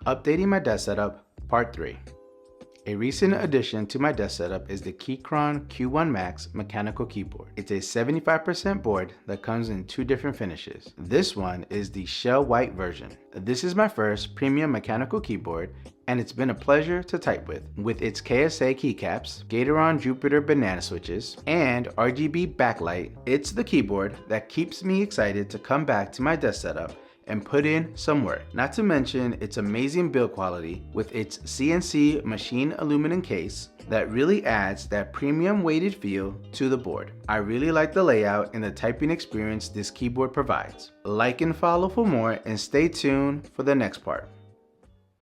Updating my desk setup, part 3. A recent addition to my desk setup is the Keychron Q1 Max mechanical keyboard. It's a 75% board that comes in 2 different finishes. This one is the shell white version. This is my first premium mechanical keyboard, and it's been a pleasure to type with. With its KSA keycaps, Gateron Jupiter banana switches, and RGB backlight, it's the keyboard that keeps me excited to come back to my desk setup and put in some work. Not to mention its amazing build quality with its CNC machine aluminum case that really adds that premium weighted feel to the board. I really like the layout and the typing experience this keyboard provides. Like and follow for more, and stay tuned for the next part.